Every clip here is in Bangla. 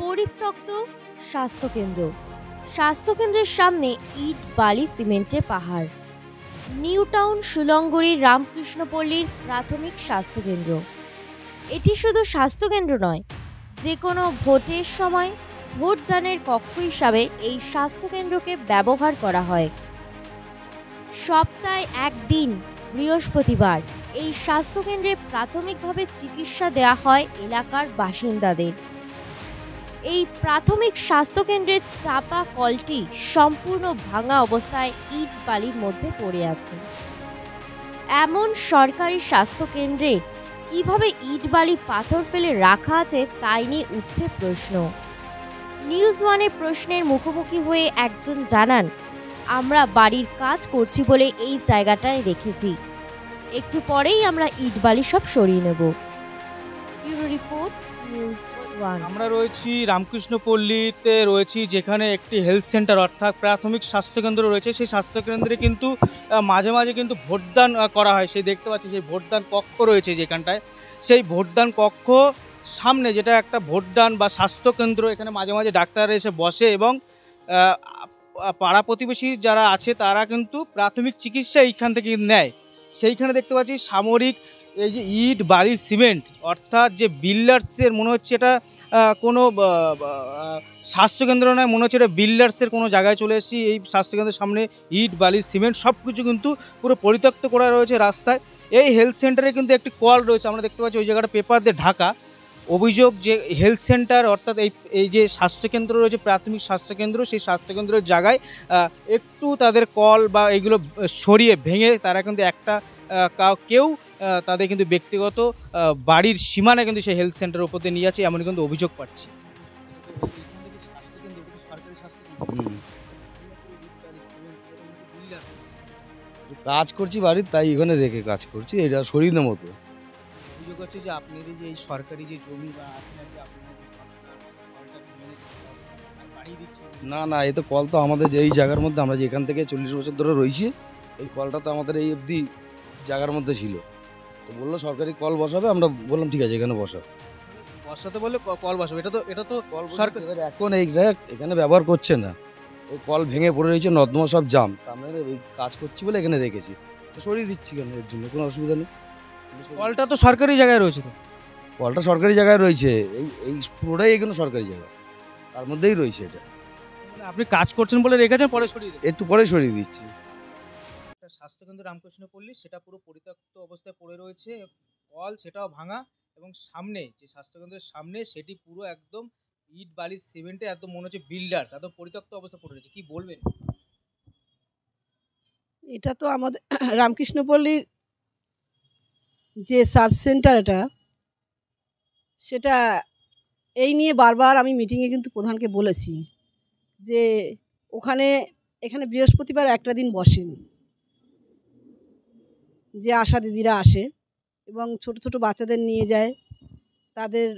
পরিত্যক্ত স্বাস্থ্যকেন্দ্র। স্বাস্থ্যকেন্দ্রের সামনে ইট বালি সিমেন্টের পাহাড়। নিউ টাউন সুলঙ্গড়ির রামকৃষ্ণপল্লীর প্রাথমিক স্বাস্থ্যকেন্দ্র। এটি শুধু স্বাস্থ্যকেন্দ্র নয়, যে কোনো ভোটের সময় ভোটদানের কক্ষ হিসাবে এই স্বাস্থ্যকেন্দ্রকে ব্যবহার করা হয়। সপ্তাহে একদিন বৃহস্পতিবার এই স্বাস্থ্যকেন্দ্রে প্রাথমিকভাবে চিকিৎসা দেওয়া হয় এলাকার বাসিন্দাদের। এই প্রাথমিক স্বাস্থ্যকেন্দ্রের চাপা কলটি সম্পূর্ণ ভাঙা অবস্থায় ইট বালির মধ্যে পড়ে আছে। এমন সরকারি স্বাস্থ্যকেন্দ্রে কিভাবে ইট বালি পাথর ফেলে রাখা আছে তাই নিয়ে উঠছে প্রশ্ন। নিউজ ওয়ানের প্রশ্নের মুখোমুখি হয়ে একজন জানান, আমরা বাড়ির কাজ করছি বলে এই জায়গাটায় রেখেছি, একটু পরেই আমরা ইট বালি সব সরিয়ে নেব। Bureau report, news one. আমরা রয়েছি রামকৃষ্ণপল্লীতে রয়েছি, যেখানে একটি হেলথ সেন্টার অর্থাৎ প্রাথমিক স্বাস্থ্যকেন্দ্র রয়েছে। সেই স্বাস্থ্যকেন্দ্রে কিন্তু মাঝে মাঝে কিন্তু ভোটদান করা হয়। সেই দেখতে পাচ্ছি সেই ভোটদান কক্ষ রয়েছে যেখানটায়। সেই ভোটদান কক্ষ সামনে যেটা একটা ভোটদান বা স্বাস্থ্যকেন্দ্র, এখানে মাঝে মাঝে ডাক্তার এসে বসে এবং পাড়া প্রতিবেশী যারা আছে তারা কিন্তু প্রাথমিক চিকিৎসা এইখান থেকে নেয়। সেইখানে দেখতে পাচ্ছি সামরিক এই যে ইট বালি সিমেন্ট অর্থাৎ যে বিল্ডার্সের, মনে হচ্ছে এটা কোনো স্বাস্থ্যকেন্দ্র নয়, মনে হচ্ছে এটা বিল্ডার্সের কোনো জায়গায় চলে এসেছি। এই স্বাস্থ্যকেন্দ্রের সামনে ইট বালি সিমেন্ট সব কিছু কিন্তু পুরো পরিত্যক্ত করা রয়েছে রাস্তায়। এই হেলথ সেন্টারে কিন্তু একটি কল রয়েছে, আমরা দেখতে পাচ্ছি ওই জায়গাটা পেপার দিয়ে ঢাকা। অভিযোগ যে হেলথ সেন্টার অর্থাৎ এই যে স্বাস্থ্যকেন্দ্র রয়েছে প্রাথমিক স্বাস্থ্যকেন্দ্র, সেই স্বাস্থ্যকেন্দ্রের জায়গায় একটু তাদের কল বা এইগুলো সরিয়ে ভেঙে তারা কিন্তু একটা কেউ তাদের কিন্তু ব্যক্তিগত বাড়ির সীমানা কিন্তু সেই হেলথ সেন্টারের উপর দিয়ে নিয়ে যাচ্ছে, এমন কিন্তু অভিযোগ পাচ্ছি। কাজ করছি বাড়ির, তাই এখানে রেখে কাজ করছি, এটা শরীরের মতো। অভিযোগ হচ্ছে যে আপনাদের যে এই সরকারি যে জমি বা না না, এ তো কল তো আমাদের যে এই জায়গার মধ্যে, আমরা যেখান থেকে 40 বছর ধরে রয়েছি, এই কলটা তো আমাদের এই অবধি জায়গার মধ্যে ছিল। তো বললো সরকারি কল বসাবে, আমরা বললাম ঠিক আছে এখানে বসাও। বসাতে বলে কল বসাবে, এটা তো কল সরকার এবার এখন এইটা এখানে ব্যবহার করছে না, ওই কল ভেঙে পড়ে রয়েছে, নর্দমা সব জাম। আমরা ওই কাজ করছি বলে এখানে রেখেছি, তো সরিয়ে দিচ্ছি কেন, এর জন্য কোনো অসুবিধা নেই। কলটা তো সরকারি জায়গায় রয়েছে, তো কলটা সরকারি জায়গায় রয়েছে, এই পুরোটাই এখানে সরকারি জায়গা, তার মধ্যেই রয়েছে এটা। মানে আপনি কাজ করছেন বলে রেখেছেন, পরে সরিয়ে দেবেন। একটু পরে সরিয়ে দিচ্ছি। একটা স্বাস্থ্যকেন্দ্র রামকৃষ্ণপল্লী, সেটা পুরো পরিত্যক্ত অবস্থায় পড়ে রয়েছে, কল সেটাও ভাঙা, এবং সামনে যে স্বাস্থ্যকেন্দ্রের সামনে সেটি পুরো একদম ইট বালি সিমেন্টে একদম মনে হচ্ছে বিল্ডার্স, একদম পরিত্যক্ত অবস্থা পড়ে রয়েছে। কি বলবেন? এটা তো আমাদের রামকৃষ্ণপল্লীর যে সাব সেন্টার, সেটা এই নিয়ে বারবার আমি মিটিংয়ে কিন্তু প্রধানকে বলেছি যে এখানে বৃহস্পতিবার একটা দিন বসেন, যে আশা দিদিরা আসে এবং ছোট ছোট বাচ্চাদের নিয়ে যায়, তাদের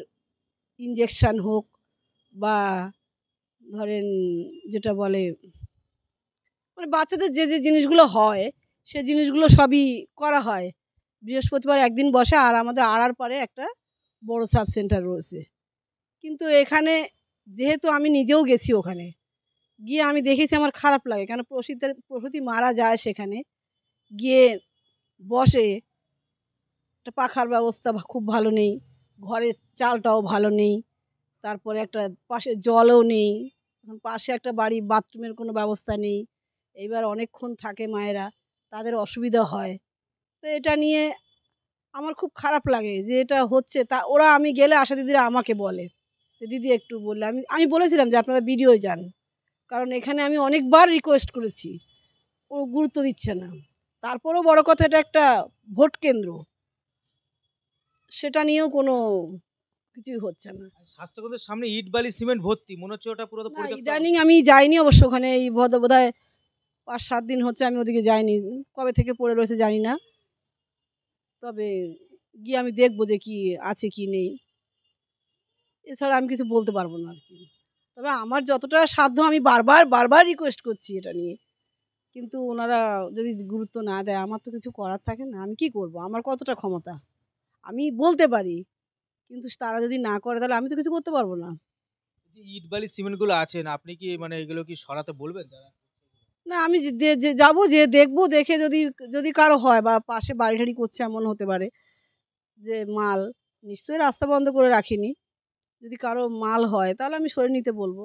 ইনজেকশান হোক বা ধরেন যেটা বলে মানে বাচ্চাদের যে যে জিনিসগুলো হয় সে জিনিসগুলো সবই করা হয়। বৃহস্পতিবার একদিন বসে, আর আমাদের আড়ার পারে একটা বড় সাব সেন্টার রয়েছে। কিন্তু এখানে যেহেতু আমি নিজেও গেছি, ওখানে গিয়ে আমি দেখেছি, আমার খারাপ লাগে, কেন প্রসূতি মারা যায় সেখানে গিয়ে বসে। একটা পাখার ব্যবস্থা খুব ভালো নেই, ঘরের চালটাও ভালো নেই, তারপরে একটা পাশে জলও নেই, পাশে একটা বাড়ি বাথরুমের কোনো ব্যবস্থা নেই। এইবার অনেকক্ষণ থাকে মায়েরা, তাদের অসুবিধা হয়। তো এটা নিয়ে আমার খুব খারাপ লাগে যে এটা হচ্ছে। তা ওরা, আমি গেলে আশা দিদিরা আমাকে বলে যে দিদি একটু বললে, আমি বলেছিলাম যে আপনারা ভিডিও যান, কারণ এখানে আমি অনেকবার রিকোয়েস্ট করেছি, ও গুরুত্ব দিচ্ছে না। তারপরেও বড় কথা, এটা একটা ভোট কেন্দ্র, সেটা নিয়েও কোনো কিছুই হচ্ছে না। স্বাস্থ্যকেন্দ্রের সামনে ইট বালি সিমেন্ট ভর্তি, মনে হচ্ছে ওটা পুরো পরিত্যক্ত। ইদানিং আমি যাইনি অবশ্য, ওখানে এই বোধহয় 5-7 দিন হচ্ছে আমি ওদিকে যাইনি, কবে থেকে পড়ে রয়েছে জানি না। তবে গিয়ে আমি দেখবো যে কি আছে কি নেই, এছাড়া আমি কিছু বলতে পারবো না আর কি। তবে আমার যতটা সাধ্য আমি বারবার বারবার রিকোয়েস্ট করছি এটা নিয়ে, কিন্তু ওনারা যদি গুরুত্ব না দেয়, আমার তো কিছু করার থাকে না। আমি কি করব, আমার কতটা ক্ষমতা, আমি বলতে পারি, কিন্তু তারা যদি না করে তাহলে আমি তো কিছু করতে পারবো না। যে ইট বালি সিমেন্টগুলো আছেন, আপনি কি মানে এগুলো কি সরাতে বলবেন যারা? না আমি যে যাবো, যে দেখবো, দেখে যদি যদি কারো হয় বা পাশে বাড়ি ঠাড়ি করছে এমন হতে পারে যে মাল, নিশ্চয়ই রাস্তা বন্ধ করে রাখিনি। যদি কারো মাল হয় তাহলে আমি সরিয়ে নিতে বলবো।